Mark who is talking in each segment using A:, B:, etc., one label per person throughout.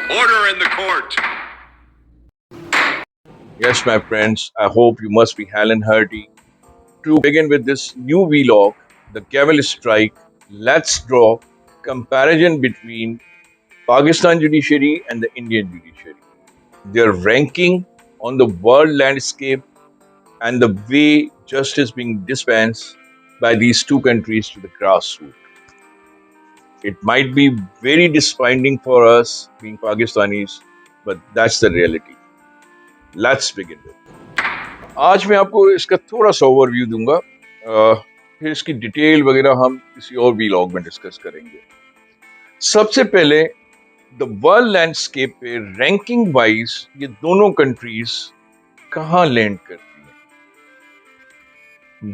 A: Order in the court.
B: Yes, my friends, I hope you must be hale and hearty. To begin with this new vlog, The Camel Strike, let's draw comparison between Pakistan judiciary and the Indian judiciary. Their ranking on the world landscape and the way justice being dispensed by these two countries to the grassroots. It might be very disappointing for us being Pakistanis, but that's the reality. Let's begin with. आज मैं आपको इसका थोड़ा सा overview दूंगा, फिर इसकी detail वगैरह हम किसी और व्लॉग में डिस्कस करेंगे। सबसे पहले द वर्ल्ड लैंडस्केप पे रैंकिंग वाइज ये दोनों कंट्रीज कहाँ लैंड करती हैं।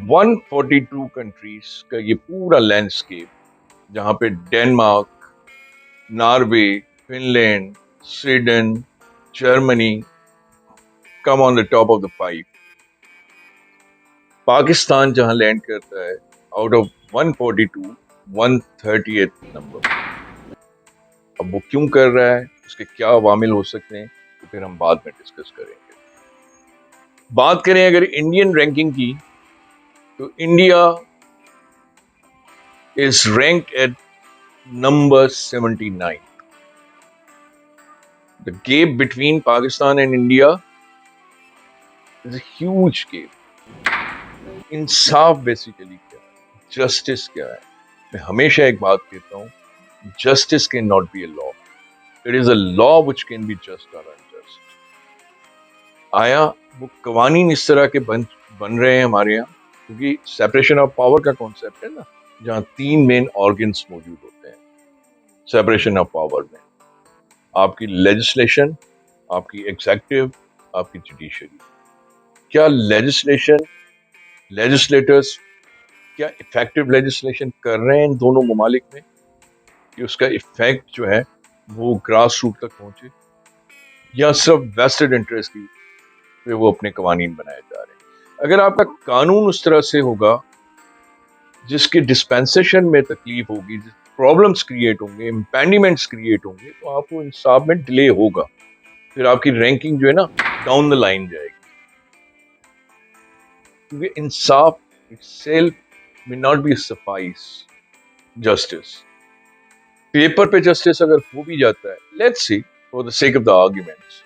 B: 142 कंट्रीज का ये पूरा लैंडस्केप, जहाँ पे Denmark, Norway, Finland, Sweden, Germany come on the top of the 5। Pakistan जहां लैंड करता है आउट ऑफ 142 138 नंबर। अब वो क्यों कर रहा है, उसके क्या अवामिल हो सकते हैं, तो फिर हम बाद में डिस्कस करेंगे। बात करें अगर इंडियन रैंकिंग की, तो India is ranked at number 79। The gap between Pakistan and India is a huge gap. इंसाफ बेसिकली क्या है, जस्टिस क्या है। मैं हमेशा एक बात कहता हूँ, justice can not be a law, it is a law which can be just और अनजस्ट। आया वो कवानीन इस तरह के बन रहे हैं हमारे यहाँ, क्योंकि सेपरेशन ऑफ पावर का कॉन्सेप्ट है ना, जहाँ 3 मेन ऑर्गन्स मौजूद होते हैं सेपरेशन ऑफ पावर में। आपकी लेजिस्लेशन, आपकी एग्जीक्यूटिव, आपकी जुडिशरी। क्या लेजिस्लेटर्स क्या इफेक्टिव लेजिस्लेशन कर रहे हैं इन दोनों ममालिक में, कि उसका इफेक्ट जो है वो ग्रास रूट तक पहुंचे, या सिर्फ वेस्टेड इंटरेस्ट की पे वो अपने कवानीन बनाए जा रहे हैं। अगर आपका कानून उस तरह से होगा जिसके डिस्पेंसेशन में तकलीफ होगी, प्रॉब्लम्स क्रिएट होंगे, इम्पेंडिमेंट्स क्रिएट होंगे, तो आपको इंसाफ में डिले होगा, फिर आपकी रैंकिंग जो है ना डाउन द लाइन जाएगी। क्योंकि इंसाफ itself may not be suffice justice. Paper पे जस्टिस अगर हो भी जाता है, let's see for the sake of the arguments,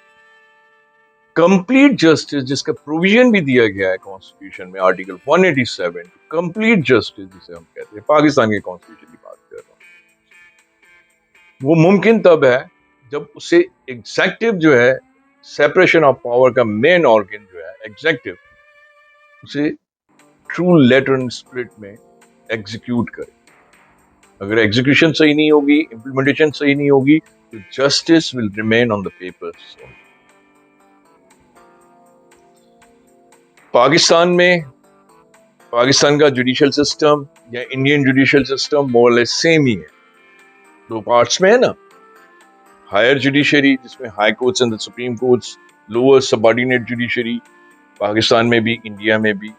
B: complete justice जिसका प्रोविजन भी दिया गया है कॉन्स्टिट्यूशन में आर्टिकल 187, कंप्लीट जस्टिस जिसे हम कहते हैं, पाकिस्तान के कॉन्स्टिट्यूशन की बात कर रहा हूं, वो मुमकिन तब है जब उसे एग्जीक्यूटिव जो है, सेपरेशन ऑफ पावर का मेन ऑर्गन जो है एग्जीक्यूटिव, उसे ट्रू लेटर एंड स्पिरिट में एग्जीक्यूट करे। अगर एग्जीक्यूशन सही नहीं होगी, इंप्लीमेंटेशन सही नहीं होगी, तो justice will remain on the papers. Pakistan का जुडिशियल सिस्टम या Indian judicial system more less same ही है, दो पार्ट्स में है ना। हायर जुडिशरी जिसमें high courts and the supreme courts, lower subordinate judiciary, Pakistan में भी इंडिया में भी।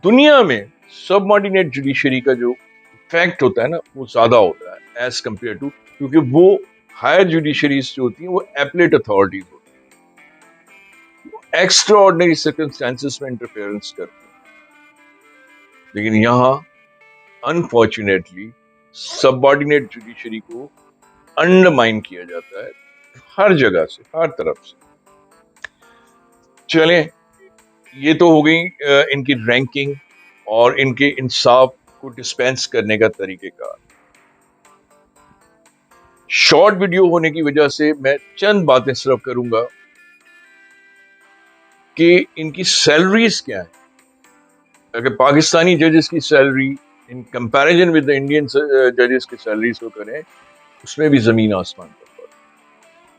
B: दुनिया में सबऑर्डिनेट जुडिशरी का जो इफेक्ट होता है ना, वो ज्यादा होता है एज कंपेयर टू, क्योंकि वो हायर जुडिशरीज जो होती हैं वो एपलेट अथॉरिटीज होती हैं, एक्स्ट्रा ऑर्डिनरी सर्कमस्टेंसेस में इंटरफेरेंस करती हैं। लेकिन यहाँ अनफॉर्चुनेटली सबऑर्डिनेट जुडिशरी को अंडरमाइन किया जाता है हर जगह से, हर तरफ से। चलें, ये तो हो गई इनकी रैंकिंग और इनके इंसाफ को डिस्पेंस करने का तरीकेकार। शॉर्ट वीडियो होने की वजह से मैं चंद बातें सिर्फ करूंगा कि इनकी सैलरीज क्या है। अगर पाकिस्तानी जजेस की salary in comparison with the Indian जजेस की सैलरीज को करें, उसमें भी जमीन आसमान का फर्क।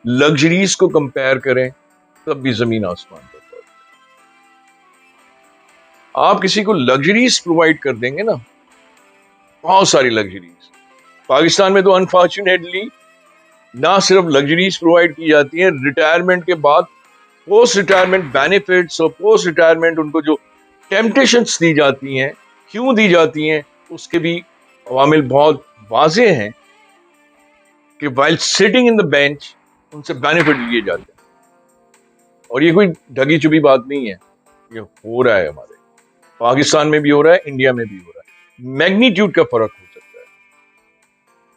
B: लग्जरीज को कंपेयर करें, तब भी जमीन आसमान का फर्क। आप किसी को लग्जरीज प्रोवाइड कर देंगे ना, बहुत सारी लग्जरीज। पाकिस्तान में तो अनफॉर्चुनेटली ना सिर्फ लग्जरीज प्रोवाइड की जाती हैं, रिटायरमेंट के बाद पोस्ट रिटायरमेंट बेनिफिट्स और पोस्ट रिटायरमेंट उनको जो टेम्पटेशंस दी जाती हैं, क्यों दी जाती हैं, उसके भी अवामिल बहुत वाज़ेह हैं। कि while sitting in the bench उनसे बेनिफिट लिए जाते हैं। और ये कोई ढगी चुपी बात नहीं है, ये हो रहा है, हमारे पाकिस्तान में भी हो रहा है, इंडिया में भी हो रहा है। मैग्नीट्यूड का फर्क हो सकता है,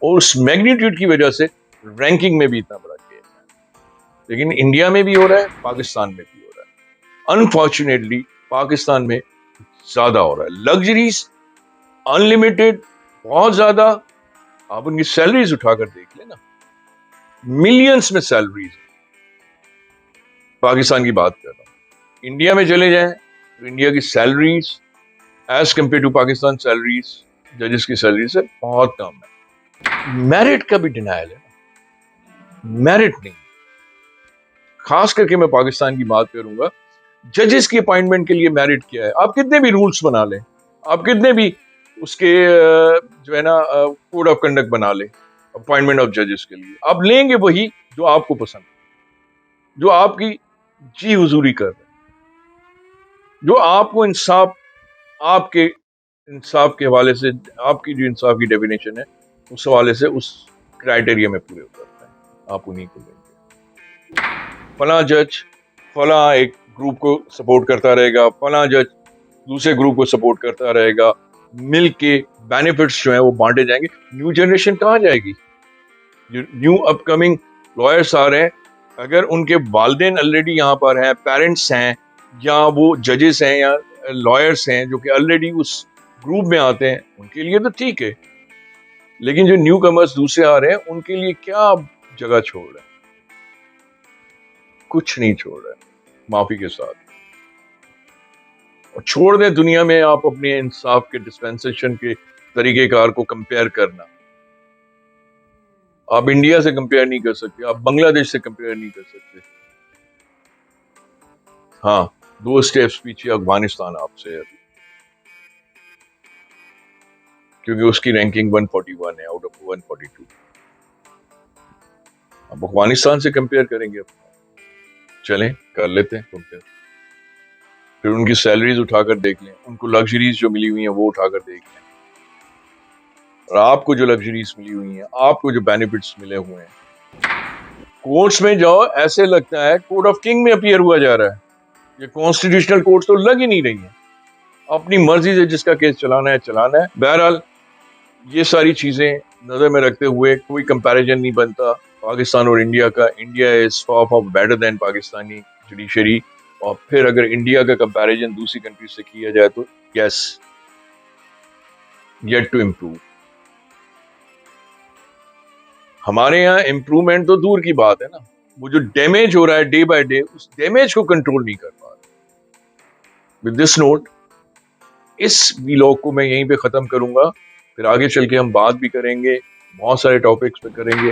B: और उस मैग्नीट्यूड की वजह से रैंकिंग में भी इतना बड़ा गेम है। लेकिन इंडिया में भी हो रहा है, पाकिस्तान में भी हो रहा है। अनफॉर्चुनेटली पाकिस्तान में ज्यादा हो रहा है। लग्जरीज अनलिमिटेड, बहुत ज्यादा। आप उनकी सैलरीज उठाकर देख लेना, मिलियंस में सैलरीज। पाकिस्तान की बात कर रहा हूं। इंडिया में चले जाएं तो इंडिया की salaries as compare to Pakistan salaries, जजेस की सैलरी से बहुत कम है। मेरिट का भी डिनायल है, मेरिट नहीं। खास करके मैं पाकिस्तान की बात करूंगा, जजेस की अपॉइंटमेंट के लिए मेरिट क्या है? आप कितने भी रूल्स बना लें, आप कितने भी उसके जो है ना कोड ऑफ कंडक्ट बना लें अपॉइंटमेंट ऑफ जजेस के लिए, आप लेंगे वही जो आपको पसंद, जो आपकी जी हुजूरी कर रहे हैं, जो आपको इंसाफ, आपके इंसाफ के हवाले से, आपकी जो इंसाफ की डेफिनेशन है उस हवाले से उस क्राइटेरिया में पूरे उतरते हैं, आप उन्हीं को लेंगे। फला जज फला एक ग्रुप को सपोर्ट करता रहेगा, फला जज दूसरे ग्रुप को सपोर्ट करता रहेगा, मिल के बेनिफिट्स जो है वो बांटे जाएंगे। न्यू जनरेशन कहाँ जाएगी? जो न्यू अपकमिंग लॉयर्स आ रहे हैं, अगर उनके वालिदैन ऑलरेडी यहाँ पर हैं, पेरेंट्स हैं, या वो जजेस हैं या लॉयर्स हैं जो कि ऑलरेडी उस ग्रुप में आते हैं, उनके लिए तो ठीक है। लेकिन जो न्यू कमर्स दूसरे आ रहे हैं, उनके लिए क्या जगह छोड़ रहे हैं? कुछ नहीं छोड़ रहे हैं, माफी के साथ। और छोड़ दें दुनिया में आप अपने इंसाफ के डिस्पेंसेशन के तरीकेकार को कंपेयर करना। आप इंडिया से कंपेयर नहीं कर सकते, आप बांग्लादेश से कंपेयर नहीं कर सकते। हाँ, 2 स्टेप्स पीछे अफगानिस्तान आपसे है अभी, क्योंकि उसकी रैंकिंग 141 है आउट ऑफ 142। अब अफगानिस्तान से कंपेयर करेंगे अपना, चलें कर लेते हैं कंपेयर। फिर उनकी सैलरीज उठाकर देख लें, उनको लग्जरीज जो मिली हुई हैं वो उठाकर देख लें, और आपको जो लग्जरीज मिली हुई हैं, आपको जो बेनिफिट्स मिले हुए हैं। कोर्ट्स में जाओ, ऐसे लगता है कोर्ट ऑफ किंग में अपीयर हुआ जा रहा है। ये कॉन्स्टिट्यूशनल कोर्ट तो लग ही नहीं रही है, अपनी मर्जी से जिसका केस चलाना है चलाना है। बहरहाल ये सारी चीजें नजर में रखते हुए कोई कंपैरिजन नहीं बनता पाकिस्तान और इंडिया का। India is far far better than Pakistani judiciary. और फिर अगर इंडिया का कंपैरिजन दूसरी कंट्री से किया जाए तो यस, येट टू इम्प्रूव। हमारे यहाँ इम्प्रूवमेंट तो दूर की बात है ना, वो जो डैमेज हो रहा है डे बाय डे, उस डैमेज को कंट्रोल नहीं कर पा रहे। विद दिस नोट, इस व्लॉग को मैं यहीं पे खत्म करूंगा। फिर आगे चल के हम बात भी करेंगे, बहुत सारे टॉपिक्स पे करेंगे।